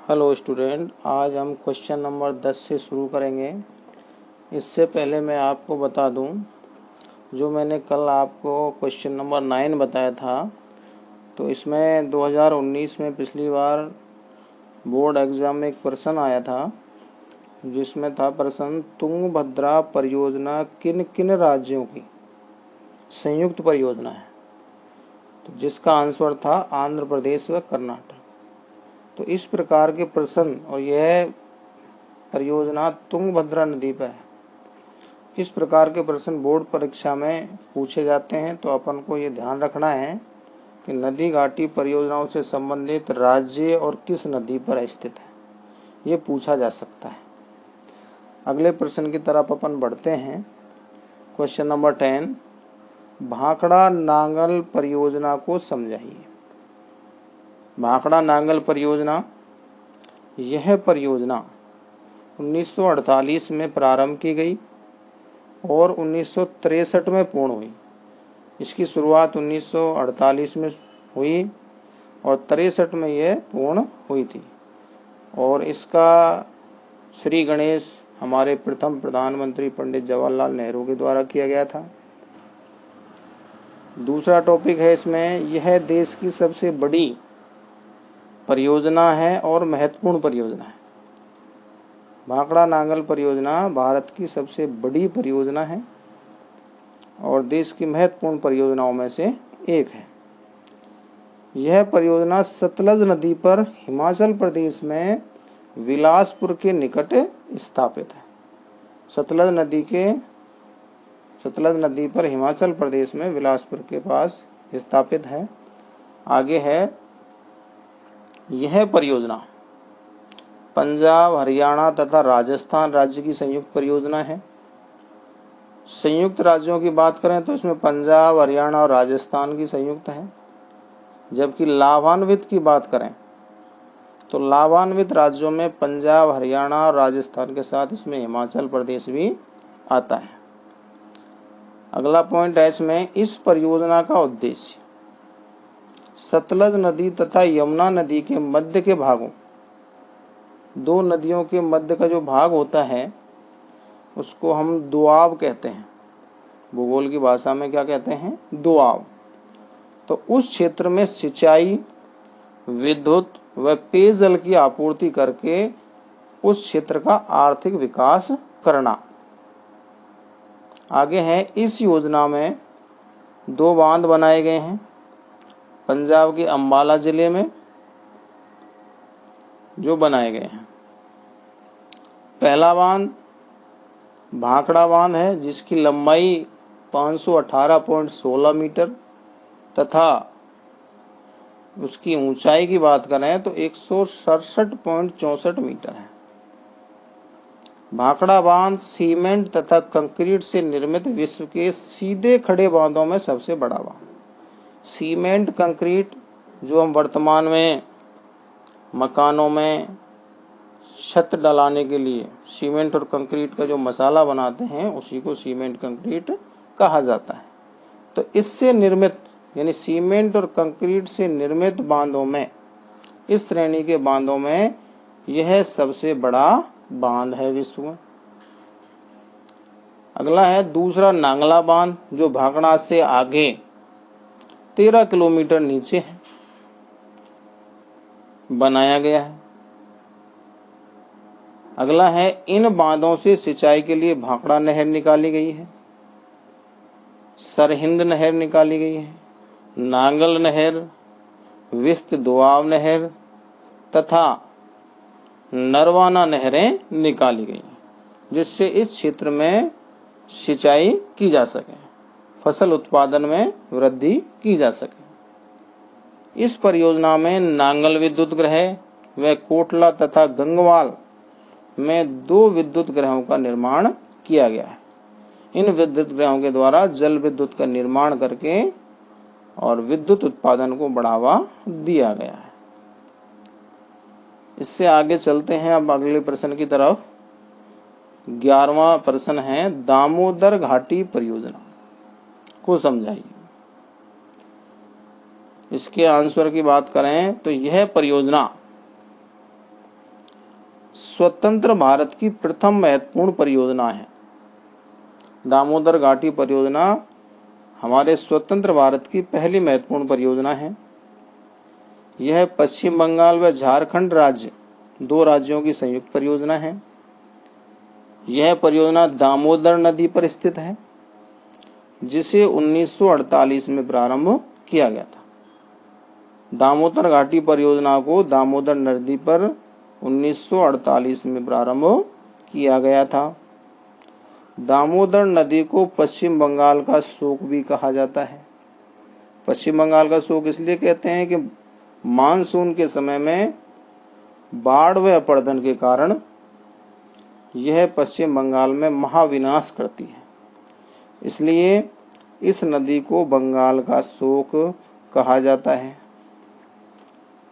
Hello student, आज हम question number 10 से शुरू करेंगे। इससे पहले मैं आपको बता दूं, जो मैंने कल आपको क्वेश्चन नंबर 9 बताया था, तो इसमें 2019 में पिछली बार बोर्ड एग्ज़ाम में एक प्रश्न आया था, जिसमें था प्रश्न तुंगभद्रा परियोजना किन किन राज्यों की संयुक्त परियोजना है, तो जिसका आंसर था आंध्र प्रदेश व कर्नाटक। तो इस प्रकार के प्रश्न, और यह परियोजना तुंगभद्रा नदी पर है, इस प्रकार के प्रश्न बोर्ड परीक्षा में पूछे जाते हैं। तो अपन को ये ध्यान रखना है कि नदी घाटी परियोजनाओं से संबंधित राज्य और किस नदी पर स्थित है, ये पूछा जा सकता है। अगले प्रश्न की तरफ अपन बढ़ते हैं। क्वेश्चन नंबर 10, भाखड़ा नांगल परियोजना को समझाइए। भाखड़ा नांगल परियोजना, यह परियोजना 1948 में प्रारंभ की गई और 1963 में पूर्ण हुई। इसकी शुरुआत 1948 में हुई और 63 में यह पूर्ण हुई थी। और इसका श्री गणेश हमारे प्रथम प्रधानमंत्री पंडित जवाहरलाल नेहरू के द्वारा किया गया था। दूसरा टॉपिक है इसमें, यह देश की सबसे बड़ी परियोजना है और महत्वपूर्ण परियोजना है। भाखड़ा नांगल परियोजना भारत की सबसे बड़ी परियोजना है और देश की महत्वपूर्ण परियोजनाओं में से एक है। यह परियोजना सतलज नदी पर हिमाचल प्रदेश में बिलासपुर के निकट स्थापित है। सतलज नदी पर हिमाचल प्रदेश में बिलासपुर के पास स्थापित है। आगे है, यह परियोजना पंजाब, हरियाणा तथा राजस्थान राज्य की संयुक्त परियोजना है। संयुक्त राज्यों की बात करें तो इसमें पंजाब, हरियाणा और राजस्थान की संयुक्त है। जबकि लाभान्वित की बात करें तो लाभान्वित राज्यों में पंजाब, हरियाणा और राजस्थान के साथ इसमें हिमाचल प्रदेश भी आता है। अगला पॉइंट है इसमें, इस परियोजना का उद्देश्य सतलज नदी तथा यमुना नदी के मध्य के भागों, दो नदियों के मध्य का जो भाग होता है उसको हम दोआब कहते हैं। भूगोल की भाषा में क्या कहते हैं? दोआब। तो उस क्षेत्र में सिंचाई, विद्युत व पेयजल की आपूर्ति करके उस क्षेत्र का आर्थिक विकास करना। आगे है, इस योजना में 2 बांध बनाए गए हैं। पंजाब के अंबाला जिले में जो बनाए गए हैं, पहला बांध भाखड़ा बांध है, जिसकी लंबाई 518.16 मीटर तथा उसकी ऊंचाई की बात करें तो 167.64 मीटर है। भाखड़ा बांध सीमेंट तथा कंक्रीट से निर्मित विश्व के सीधे खड़े बांधों में सबसे बड़ा बांध। सीमेंट कंक्रीट, जो हम वर्तमान में मकानों में छत डलाने के लिए सीमेंट और कंक्रीट का जो मसाला बनाते हैं, उसी को सीमेंट कंक्रीट कहा जाता है। तो इससे निर्मित, यानी सीमेंट और कंक्रीट से निर्मित बांधों में, इस श्रेणी के बांधों में यह सबसे बड़ा बांध है विश्व में। अगला है दूसरा नांगला बांध, जो भाखड़ा से आगे 13 किलोमीटर नीचे है, बनाया गया है। अगला है, इन बांधों से सिंचाई के लिए भाखड़ा नहर निकाली गई है, सरहिंद नहर निकाली गई है, नांगल नहर, विस्त दोआब नहर तथा नरवाना नहरें निकाली गई, जिससे इस क्षेत्र में सिंचाई की जा सके, फसल उत्पादन में वृद्धि की जा सके। इस परियोजना में नांगल विद्युत गृह व कोटला तथा गंगवाल में 2 विद्युत गृहों का निर्माण किया गया है। इन विद्युत गृहों के द्वारा जल विद्युत का निर्माण करके और विद्युत उत्पादन को बढ़ावा दिया गया है। इससे आगे चलते हैं अब अगले प्रश्न की तरफ। 11वां प्रश्न है, दामोदर घाटी परियोजना को समझाइए। इसके आंसर की बात करें तो यह परियोजना स्वतंत्र भारत की प्रथम महत्वपूर्ण परियोजना है। दामोदर घाटी परियोजना हमारे स्वतंत्र भारत की पहली महत्वपूर्ण परियोजना है। यह पश्चिम बंगाल व झारखंड राज्य, दो राज्यों की संयुक्त परियोजना है। यह परियोजना दामोदर नदी पर स्थित है, जिसे 1948 में प्रारंभ किया गया था। दामोदर घाटी परियोजना को दामोदर नदी पर 1948 में प्रारंभ किया गया था। दामोदर नदी को पश्चिम बंगाल का शोक भी कहा जाता है। पश्चिम बंगाल का शोक इसलिए कहते हैं कि मानसून के समय में बाढ़ व अपरदन के कारण यह पश्चिम बंगाल में महाविनाश करती है, इसलिए इस नदी को बंगाल का शोक कहा जाता है।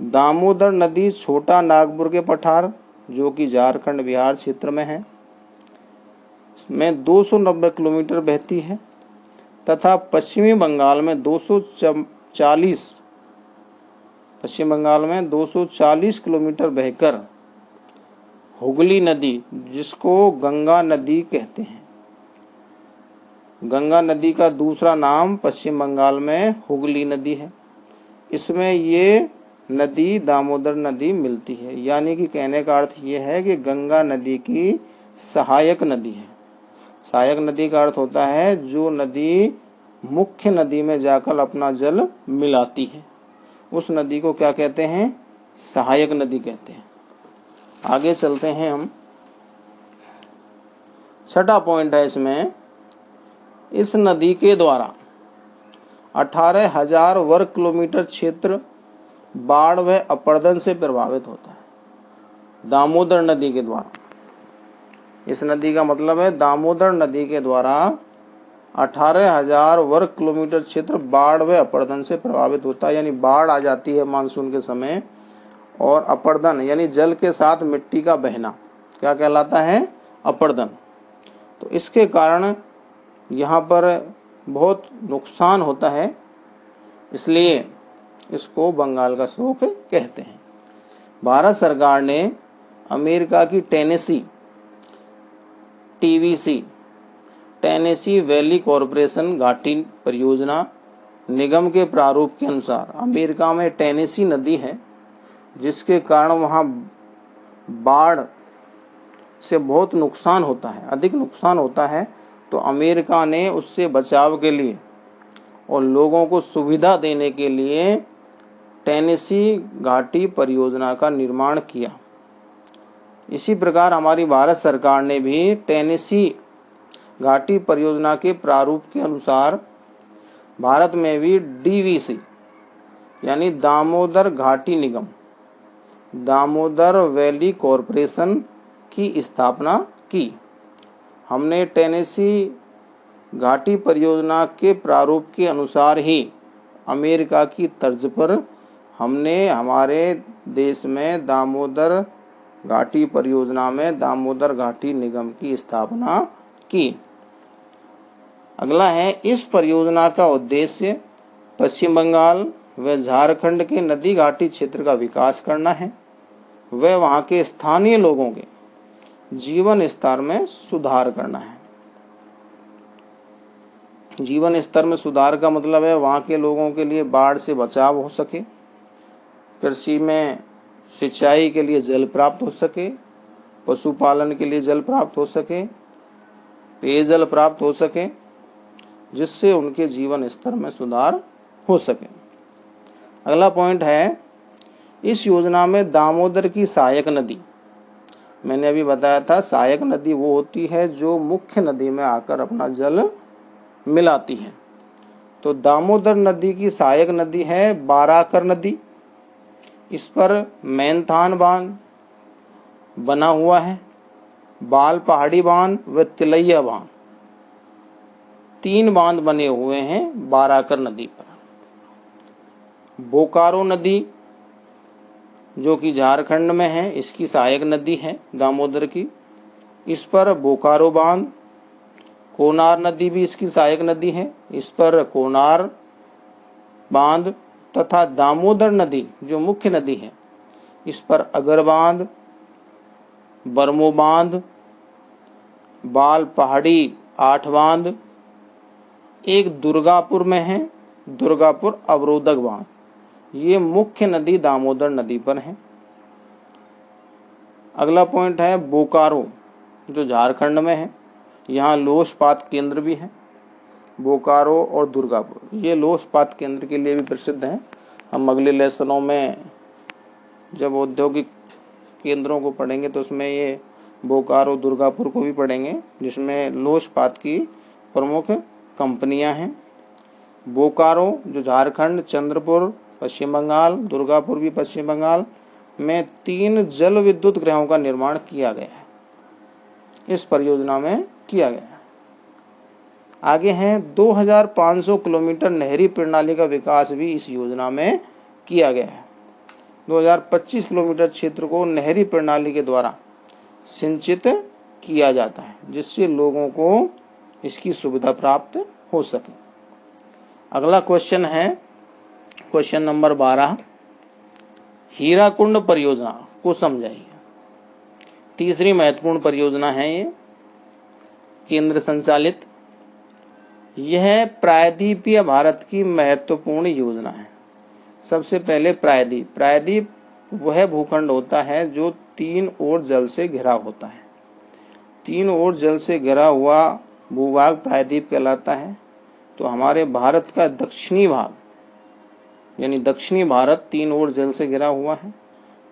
दामोदर नदी छोटा नागपुर के पठार, जो कि झारखंड बिहार क्षेत्र में है, में 290 किलोमीटर बहती है तथा पश्चिमी बंगाल में 240 किलोमीटर बहकर हुगली नदी, जिसको गंगा नदी कहते हैं, गंगा नदी का दूसरा नाम पश्चिम बंगाल में हुगली नदी है, इसमें ये नदी दामोदर नदी मिलती है। यानी कि कहने का अर्थ ये है कि गंगा नदी की सहायक नदी है। सहायक नदी का अर्थ होता है जो नदी मुख्य नदी में जाकर अपना जल मिलाती है, उस नदी को क्या कहते हैं? सहायक नदी कहते हैं। आगे चलते हैं हम। छठा पॉइंट है इसमें, इस नदी के द्वारा 18,000 वर्ग किलोमीटर क्षेत्र बाढ़ व अपरदन से प्रभावित होता है। दामोदर नदी के द्वारा, इस नदी का मतलब है दामोदर नदी के द्वारा 18,000 वर्ग किलोमीटर क्षेत्र बाढ़ व अपरदन से प्रभावित होता है। यानी बाढ़ आ जाती है मानसून के समय, और अपरदन यानी जल के साथ मिट्टी का बहना क्या कहलाता है? अपरदन। तो इसके कारण यहाँ पर बहुत नुकसान होता है, इसलिए इसको बंगाल का शोक कहते हैं। भारत सरकार ने अमेरिका की टेनेसी वैली कॉरपोरेशन घाटी परियोजना निगम के प्रारूप के अनुसार, अमेरिका में टेनेसी नदी है जिसके कारण वहाँ बाढ़ से बहुत नुकसान होता है, अधिक नुकसान होता है। तो अमेरिका ने उससे बचाव के लिए और लोगों को सुविधा देने के लिए टेनेसी घाटी परियोजना का निर्माण किया। इसी प्रकार हमारी भारत सरकार ने भी टेनेसी घाटी परियोजना के प्रारूप के अनुसार भारत में भी DVC यानी दामोदर घाटी निगम, दामोदर वैली कॉरपोरेशन की स्थापना की। हमने टेनेसी घाटी परियोजना के प्रारूप के अनुसार ही अमेरिका की तर्ज पर हमने हमारे देश में दामोदर घाटी परियोजना में दामोदर घाटी निगम की स्थापना की। अगला है, इस परियोजना का उद्देश्य पश्चिम बंगाल व झारखंड के नदी घाटी क्षेत्र का विकास करना है व वहां के स्थानीय लोगों के जीवन स्तर में सुधार करना है। जीवन स्तर में सुधार का मतलब है वहां के लोगों के लिए बाढ़ से बचाव हो सके, कृषि में सिंचाई के लिए जल प्राप्त हो सके, पशुपालन के लिए जल प्राप्त हो सके, पेयजल प्राप्त हो सके, जिससे उनके जीवन स्तर में सुधार हो सके। अगला पॉइंट है, इस योजना में दामोदर की सहायक नदी, मैंने अभी बताया था सहायक नदी वो होती है जो मुख्य नदी में आकर अपना जल मिलाती है। तो दामोदर नदी की सहायक नदी है बाराकर नदी। इस पर मैनथान बांध बना हुआ है, बाल पहाड़ी बांध व तिलैया बांध, 3 बांध बने हुए हैं बाराकर नदी पर। बोकारो नदी जो कि झारखंड में है, इसकी सहायक नदी है दामोदर की, इस पर बोकारो बांध। कोनार नदी भी इसकी सहायक नदी है, इस पर कोनार बांध तथा दामोदर नदी जो मुख्य नदी है, इस पर अगर बांध। बरमो बांध, बाल पहाड़ी 8 बांध, एक दुर्गापुर में है, दुर्गापुर अवरोधक बांध। ये मुख्य नदी दामोदर नदी पर है। अगला पॉइंट है बोकारो, जो झारखंड में है। यहाँ लौह इस्पात केंद्र भी है। बोकारो और दुर्गापुर ये लौह इस्पात केंद्र के लिए भी प्रसिद्ध हैं। हम अगले लेसनों में जब औद्योगिक केंद्रों को पढ़ेंगे तो उसमें ये बोकारो दुर्गापुर को भी पढ़ेंगे, जिसमें लौह इस्पात की प्रमुख कंपनियां हैं। बोकारो जो झारखंड, चंद्रपुर पश्चिम बंगाल, दुर्गापुर भी पश्चिम बंगाल में 3 जल विद्युत गृहों का निर्माण किया गया है, इस परियोजना में किया गया है। आगे हैं 2500 किलोमीटर नहरी प्रणाली का विकास भी इस योजना में किया गया है। 2025 किलोमीटर क्षेत्र को नहरी प्रणाली के द्वारा सिंचित किया जाता है, जिससे लोगों को इसकी सुविधा प्राप्त हो सके। अगला क्वेश्चन है क्वेश्चन नंबर 12, हीराकुंड परियोजना को समझाइए। तीसरी महत्वपूर्ण परियोजना है ये, केंद्र संचालित। यह प्रायद्वीपीय भारत की महत्वपूर्ण योजना है। सबसे पहले प्रायद्वीप वह भूखंड होता है जो 3 ओर जल से घिरा होता है। 3 ओर जल से घिरा हुआ भूभाग प्रायद्वीप कहलाता है। तो हमारे भारत का दक्षिणी भाग यानी दक्षिणी भारत 3 ओर जल से घिरा हुआ है।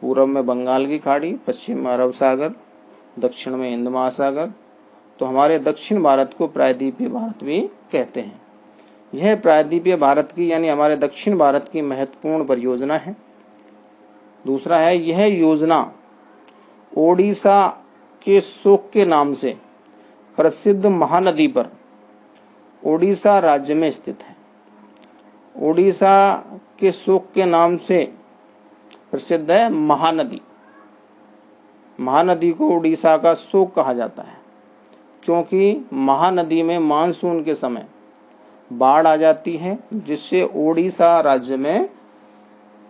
पूर्व में बंगाल की खाड़ी, पश्चिम में अरब सागर, दक्षिण में हिंद महासागर। तो हमारे दक्षिण भारत को प्रायद्वीपीय भारत भी कहते हैं। यह प्रायद्वीपीय भारत की यानी हमारे दक्षिण भारत की महत्वपूर्ण परियोजना है। दूसरा है, यह योजना ओडिशा के शोक के नाम से प्रसिद्ध महानदी पर ओडिशा राज्य में स्थित है। ओडिशा के शोक के नाम से प्रसिद्ध है महानदी। महानदी को ओडिशा का शोक कहा जाता है, क्योंकि महानदी में मानसून के समय बाढ़ आ जाती है, जिससे ओडिशा राज्य में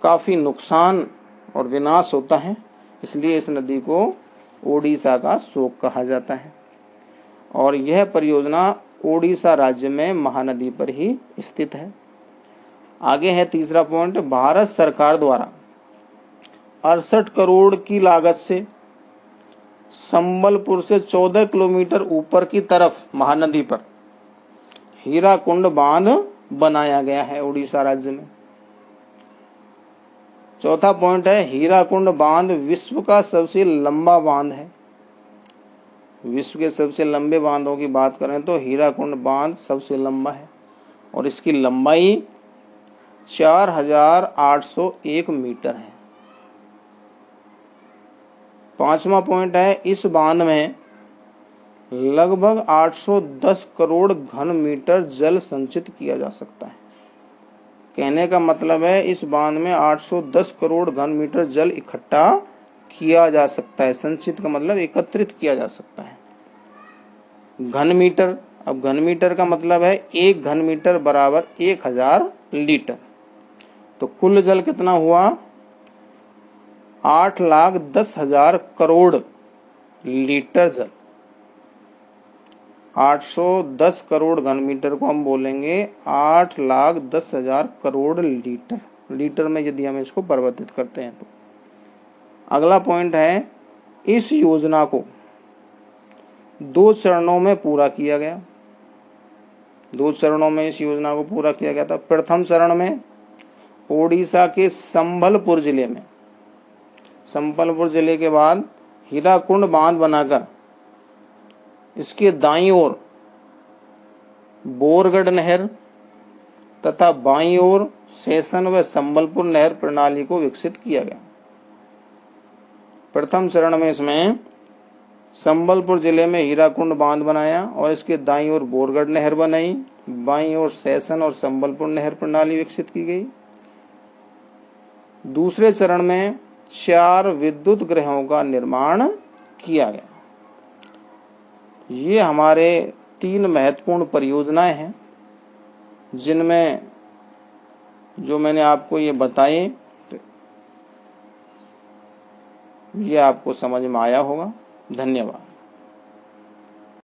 काफी नुकसान और विनाश होता है। इसलिए इस नदी को ओडिशा का शोक कहा जाता है। और यह परियोजना ओडिशा राज्य में महानदी पर ही स्थित है। आगे है तीसरा पॉइंट, भारत सरकार द्वारा 68 करोड़ की लागत से संबलपुर से 14 किलोमीटर ऊपर की तरफ महानदी पर हीराकुंड बांध बनाया गया है ओडिशा राज्य में। चौथा पॉइंट है, हीराकुंड बांध विश्व का सबसे लंबा बांध है। विश्व के सबसे लंबे बांधों की बात करें तो हीराकुंड बांध सबसे लंबा है और इसकी लंबाई 4801 मीटर है। पांचवा पॉइंट है, इस बांध में लगभग 810 करोड़ घन मीटर जल संचित किया जा सकता है। कहने का मतलब है इस बांध में 810 करोड़ घन मीटर जल इकट्ठा किया जा सकता है। संचित का मतलब एकत्रित किया जा सकता है। घन मीटर, अब घन मीटर का मतलब है 1 घन मीटर बराबर 1000 लीटर। तो कुल जल कितना हुआ? 8,10,000 करोड़ लीटर जल। 810 करोड़ घन मीटर को हम बोलेंगे 8,10,000 करोड़ लीटर। लीटर में यदि हम इसको परिवर्तित करते हैं तो। अगला पॉइंट है, इस योजना को 2 चरणों में पूरा किया गया। 2 चरणों में इस योजना को पूरा किया गया था। प्रथम चरण में ओडिशा के संबलपुर जिले में, संबलपुर जिले के बाद हीराकुंड बांध बनाकर इसके दाईं ओर बोरगढ़ नहर तथा बाईं ओर सेसन व संबलपुर नहर प्रणाली को विकसित किया गया। प्रथम चरण में इसमें संबलपुर जिले में हीराकुंड बांध बनाया और इसके दाईं ओर बोरगढ़ नहर बनाई, बाईं ओर सेसन और संबलपुर नहर प्रणाली विकसित की गई। दूसरे चरण में 4 विद्युत गृहों का निर्माण किया गया। ये हमारे 3 महत्वपूर्ण परियोजनाएं हैं, जिनमें जो मैंने आपको ये बताए ये आपको समझ में आया होगा। धन्यवाद।